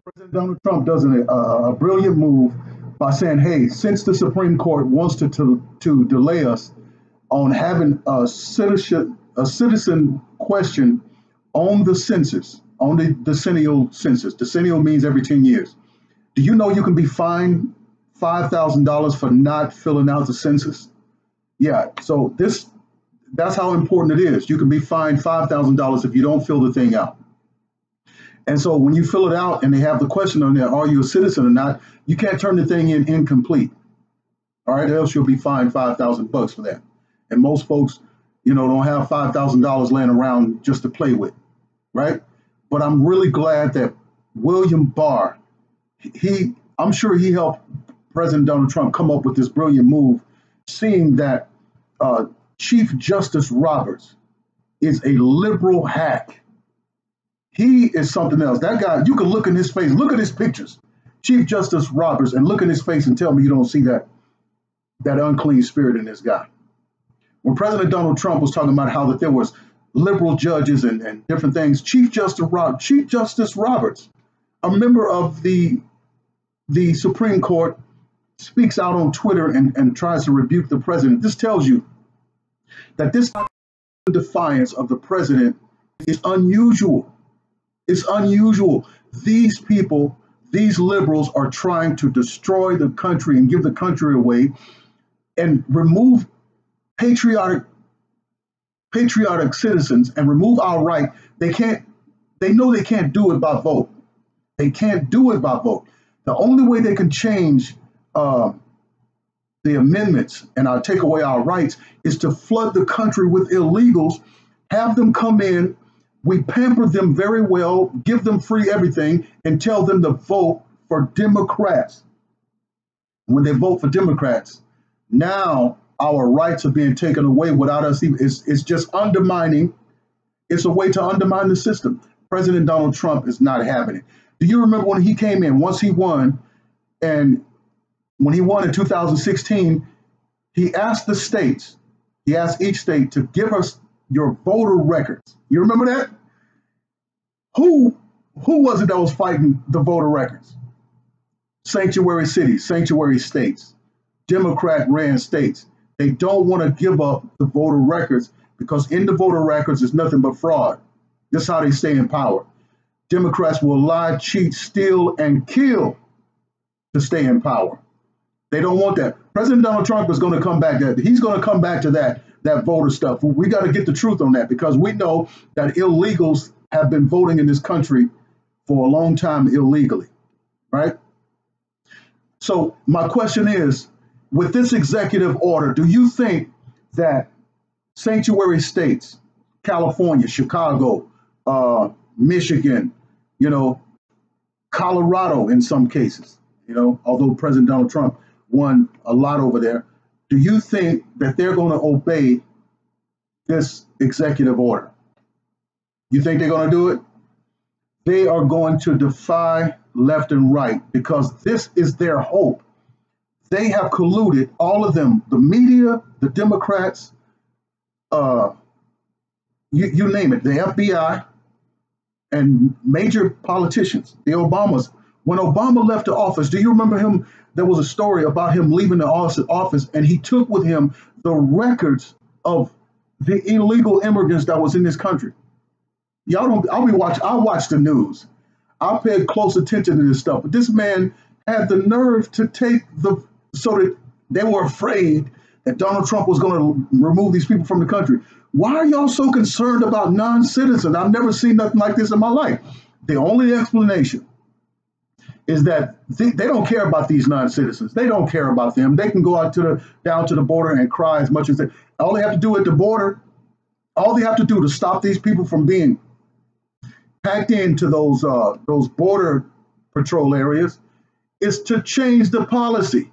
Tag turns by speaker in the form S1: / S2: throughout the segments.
S1: President Donald Trump does a brilliant move by saying, hey, since the Supreme Court wants to delay us on having a citizen question on the census, on the decennial census. Decennial means every 10 years. Do you know you can be fined $5,000 for not filling out the census? Yeah, so that's how important it is. You can be fined $5,000 if you don't fill the thing out. And so when you fill it out and they have the question on there, are you a citizen or not? You can't turn the thing in incomplete. All right, else you'll be fined $5,000 for that. And most folks, don't have $5,000 laying around just to play with, right? But I'm really glad that William Barr, I'm sure he helped President Donald Trump come up with this brilliant move, seeing that Chief Justice Roberts is a liberal hack. He is something else. That guy, you can look in his face, look at his pictures, Chief Justice Roberts, and look in his face and tell me you don't see that unclean spirit in this guy. When President Donald Trump was talking about how that there was liberal judges and different things, Chief Justice Roberts, a member of the Supreme Court, speaks out on Twitter and tries to rebuke the president. This tells you that this defiance of the president is unusual. It's unusual. These people, these liberals, are trying to destroy the country and give the country away and remove patriotic citizens and remove our right. They know they can't do it by vote. They can't do it by vote. The only way they can change the amendments and take away our rights is to flood the country with illegals, have them come in, we pamper them very well, give them free everything, and tell them to vote for Democrats. When they vote for Democrats, now our rights are being taken away without us even. It's just undermining. It's a way to undermine the system. President Donald Trump is not having it. Do you remember when he came in, once he won, and when he won in 2016, he asked each state to give us your voter records. You remember that? Who was it that was fighting the voter records? Sanctuary cities, sanctuary states, Democrat-ran states. They don't want to give up the voter records because in the voter records is nothing but fraud. That's how they stay in power. Democrats will lie, cheat, steal, and kill to stay in power. They don't want that. President Donald Trump is going to come back. He's going to come back to that voter stuff. We got to get the truth on that because we know that illegals have been voting in this country for a long time illegally, right? So my question is, with this executive order, do you think that sanctuary states, California, Chicago, Michigan, Colorado in some cases, although President Donald Trump won a lot over there, do you think that they're going to obey this executive order? You think they're going to do it? They are going to defy left and right because this is their hope. They have colluded, all of them, the media, the Democrats, you name it, the FBI, and major politicians, the Obamas. When Obama left the office, do you remember him? There was a story about him leaving the office, and he took with him the records of the illegal immigrants that was in this country. I watch the news. I paid close attention to this stuff, but this man had the nerve to take so that they were afraid that Donald Trump was going to remove these people from the country. Why are y'all so concerned about non-citizens? I've never seen nothing like this in my life. The only explanation is that they don't care about these non-citizens. They don't care about them. They can go out down to the border and cry as much as they. All they have to do at the border, all they have to do to stop these people from being packed into those border patrol areas is to change the policy.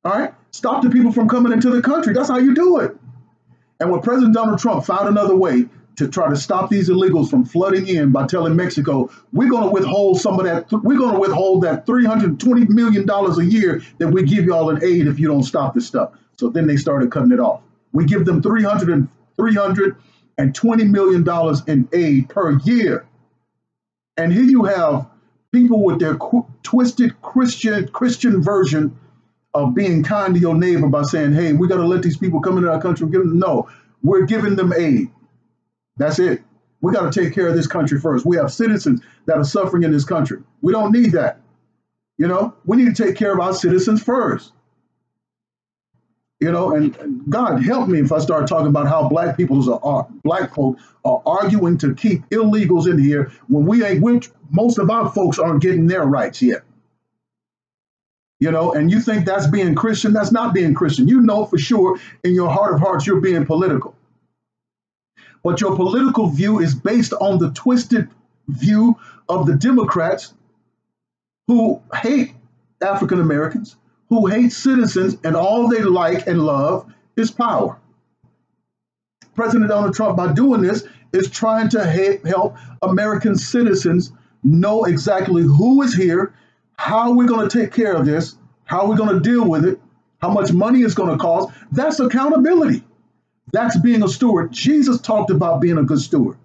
S1: All right, stop the people from coming into the country. That's how you do it. And when President Donald Trump found another way to try to stop these illegals from flooding in by telling Mexico, we're going to withhold some of that. We're going to withhold that $320 million a year that we give y'all in aid if you don't stop this stuff. So then they started cutting it off. We give them $320 million in aid per year. And here you have people with their twisted Christian version of being kind to your neighbor by saying, hey, we got to let these people come into our country. No, we're giving them aid. That's it. We got to take care of this country first. We have citizens that are suffering in this country. We don't need that. You know, we need to take care of our citizens first. You know, and God help me if I start talking about how black folk are arguing to keep illegals in here when most of our folks aren't getting their rights yet. You know, and you think that's being Christian? That's not being Christian. You know for sure in your heart of hearts you're being political. But your political view is based on the twisted view of the Democrats who hate African Americans, who hate citizens, and all they like and love is power. President Donald Trump, by doing this, is trying to help American citizens know exactly who is here, how we're going to take care of this, how we're going to deal with it, how much money it's going to cost. That's accountability. That's being a steward. Jesus talked about being a good steward.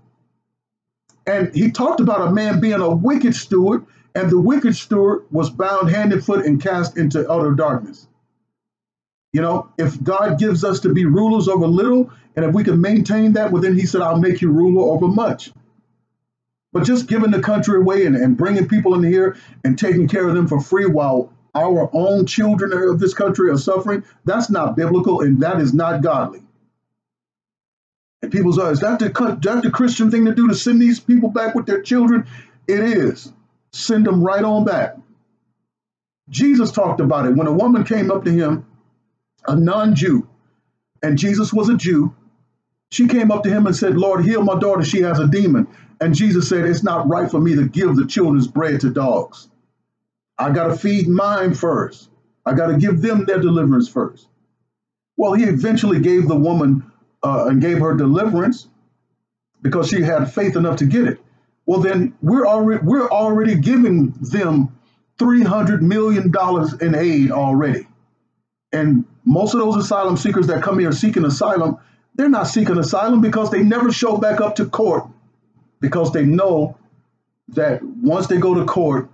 S1: And he talked about a man being a wicked steward, and the wicked steward was bound hand and foot and cast into utter darkness. You know, if God gives us to be rulers over little, and if we can maintain that, well, then he said, I'll make you ruler over much. But just giving the country away and bringing people in here and taking care of them for free while our own children of this country are suffering, that's not biblical and that is not godly. And people say, is that the Christian thing to do, to send these people back with their children? It is. Send them right on back. Jesus talked about it. When a woman came up to him, a non-Jew, and Jesus was a Jew, she came up to him and said, Lord, heal my daughter. She has a demon. And Jesus said, it's not right for me to give the children's bread to dogs. I got to feed mine first. I got to give them their deliverance first. Well, he eventually gave the woman and gave her deliverance because she had faith enough to get it. Well, then we're already giving them $300 million in aid already. And most of those asylum seekers that come here seeking asylum, they're not seeking asylum because they never show back up to court, because they know that once they go to court,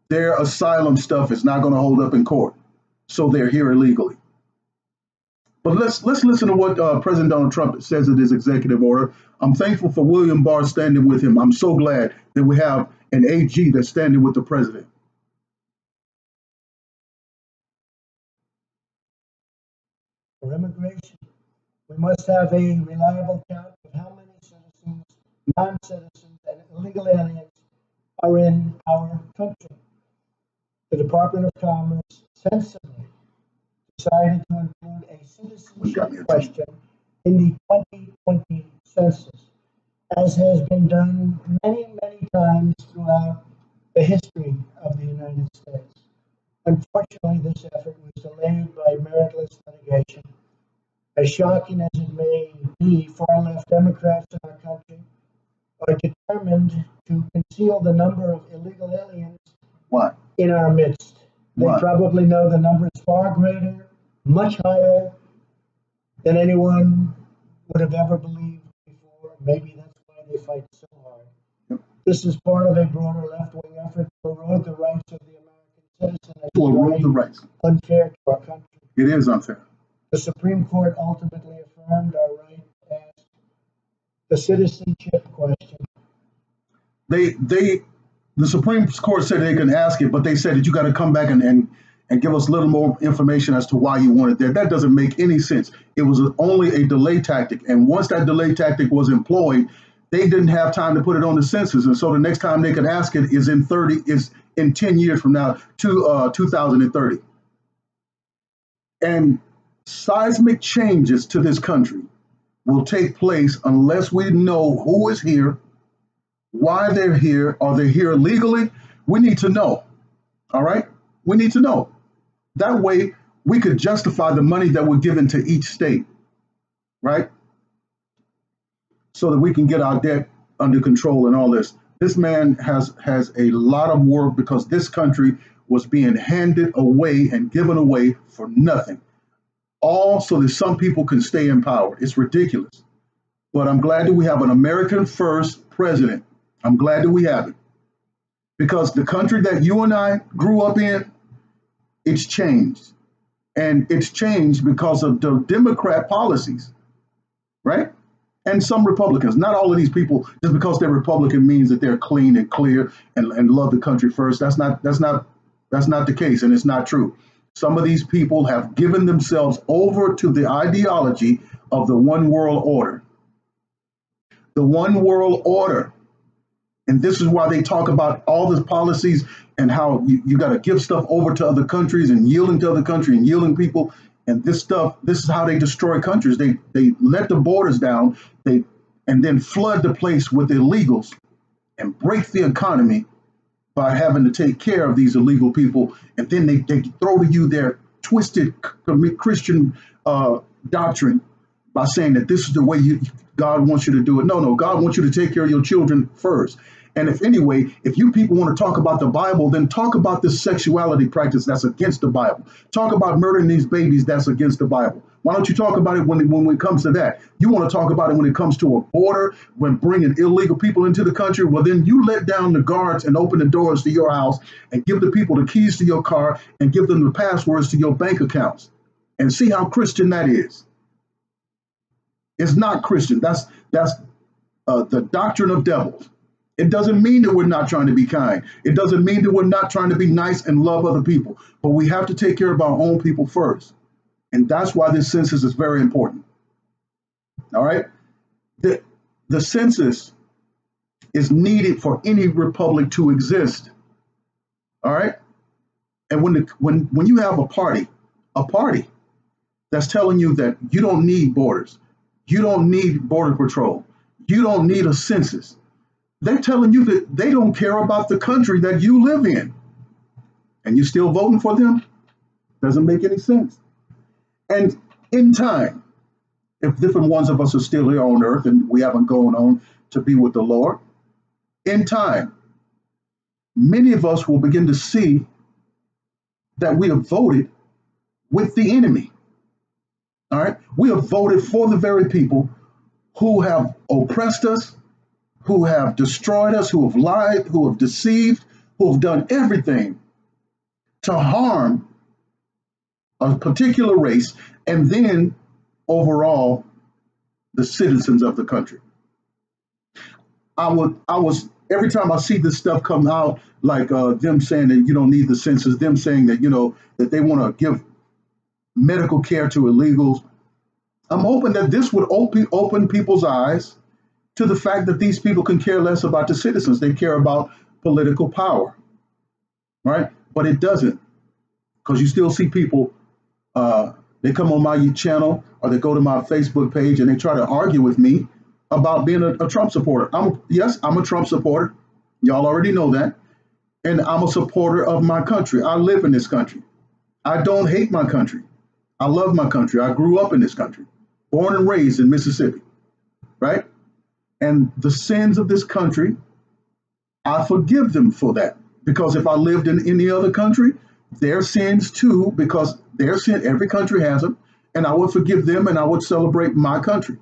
S1: their asylum stuff is not going to hold up in court. So they're here illegally. But let's listen to what President Donald Trump says in his executive order. I'm thankful for William Barr standing with him. I'm so glad that we have an AG that's standing with the president.
S2: For immigration, we must have a reliable count of how many citizens, non-citizens, and illegal aliens are in our country. The Department of Commerce sensibly decided to include a citizenship question in the 2020 census, as has been done many, many times throughout the history of the United States. Unfortunately, this effort was delayed by meritless litigation. As shocking as it may be, far-left Democrats in our country are determined to conceal the number of illegal aliens in our midst. They probably know the number is far greater, much higher than anyone would have ever believed before. Maybe that's why they fight so hard. Yep. This is part of a broader left-wing effort to erode the rights of the American citizen.
S1: To erode the rights.
S2: Unfair to our country.
S1: It is unfair.
S2: The Supreme Court ultimately affirmed our right to ask the citizenship question.
S1: The Supreme Court said they can ask it, but they said that you got to come back and give us a little more information as to why you want it there. That doesn't make any sense. It was only a delay tactic, and once that delay tactic was employed, they didn't have time to put it on the census, and so the next time they could ask it is in 10 years from now, to 2030. And seismic changes to this country will take place unless we know who is here, why they're here. Are they here illegally? We need to know. All right? We need to know. That way, we could justify the money that we're giving to each state, right? So that we can get our debt under control and all this. This man has a lot of work because this country was being handed away and given away for nothing. All so that some people can stay in power. It's ridiculous. But I'm glad that we have an American first president. I'm glad that we have it. because the country that you and I grew up in, it's changed. And it's changed because of the Democrat policies, right? And some Republicans. Not all of these people, just because they're Republican means that they're clean and clear and love the country first. That's not the case, and it's not true. Some of these people have given themselves over to the ideology of the one world order. The one world order. And this is why they talk about all the policies and how you got to give stuff over to other countries and yielding to other countries and yielding people. And this stuff, this is how they destroy countries. They let the borders down, and then flood the place with illegals and break the economy by having to take care of these illegal people. And then they throw to you their twisted Christian doctrine by saying that this is the way God wants you to do it. No, God wants you to take care of your children first. And if you people want to talk about the Bible, then talk about this sexuality practice that's against the Bible. Talk about murdering these babies that's against the Bible. Why don't you talk about it when it comes to that? You want to talk about it when it comes to a border, when bringing illegal people into the country? Well, then you let down the guards and open the doors to your house and give the people the keys to your car and give them the passwords to your bank accounts and see how Christian that is. It's not Christian. That's the doctrine of devils. It doesn't mean that we're not trying to be kind. It doesn't mean that we're not trying to be nice and love other people. But we have to take care of our own people first. And that's why this census is very important. All right? The census is needed for any republic to exist. All right? And when you have a party that's telling you that you don't need borders, you don't need border patrol, you don't need a census, they're telling you that they don't care about the country that you live in. And you're still voting for them? Doesn't make any sense. And in time, if different ones of us are still here on earth and we haven't gone on to be with the Lord, in time, many of us will begin to see that we have voted with the enemy. All right? We have voted for the very people who have oppressed us, who have destroyed us, who have lied, who have deceived, who have done everything to harm a particular race, and then overall the citizens of the country. I was every time I see this stuff come out, like them saying that you don't need the census, them saying that that they want to give medical care to illegals. I'm hoping that this would open people's eyes to the fact that these people can care less about the citizens. They care about political power, right? But it doesn't, because you still see people, they come on my channel or they go to my Facebook page and they try to argue with me about being a Trump supporter. Yes, I'm a Trump supporter. Y'all already know that. And I'm a supporter of my country. I live in this country. I don't hate my country. I love my country. I grew up in this country, born and raised in Mississippi, right? And the sins of this country, I forgive them for that. Because if I lived in any other country, their sins too, because their sin, every country has them, and I would forgive them and I would celebrate my country.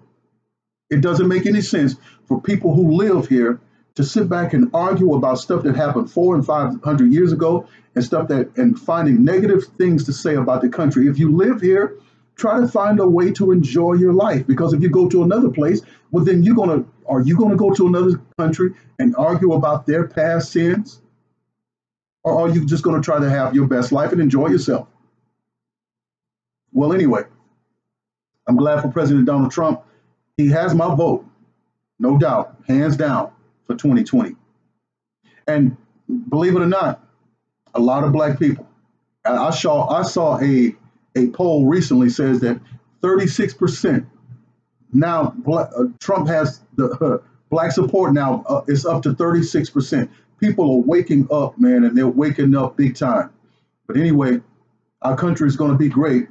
S1: It doesn't make any sense for people who live here to sit back and argue about stuff that happened 400 and 500 years ago and finding negative things to say about the country. If you live here, try to find a way to enjoy your life, because if you go to another place, well, then are you going to go to another country and argue about their past sins? Or are you just going to try to have your best life and enjoy yourself? Well, anyway, I'm glad for President Donald Trump. He has my vote, no doubt, hands down, for 2020. And believe it or not, a lot of black people. I saw a poll recently says that 36% now Trump has the black support now is up to 36%. People are waking up, man, and they're waking up big time. But anyway, our country is going to be great.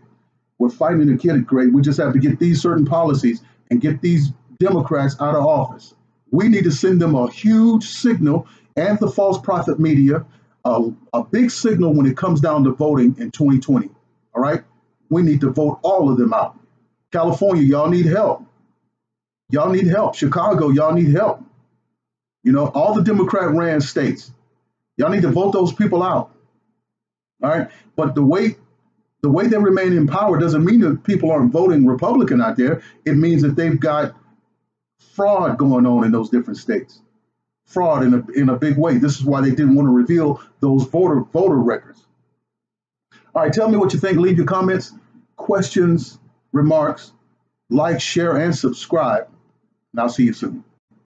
S1: We're fighting to get it great. We just have to get these certain policies and get these Democrats out of office. We need to send them a huge signal, and the false prophet media, a big signal when it comes down to voting in 2020. All right? We need to vote all of them out. California, y'all need help. Y'all need help. Chicago, y'all need help. All the Democrat ran states. Y'all need to vote those people out. All right. But the way they remain in power doesn't mean that people aren't voting Republican out there. It means that they've got fraud going on in those different states. Fraud in a big way. This is why they didn't want to reveal those voter records. All right, tell me what you think. Leave your comments, questions, remarks, like, share, and subscribe. And I'll see you soon.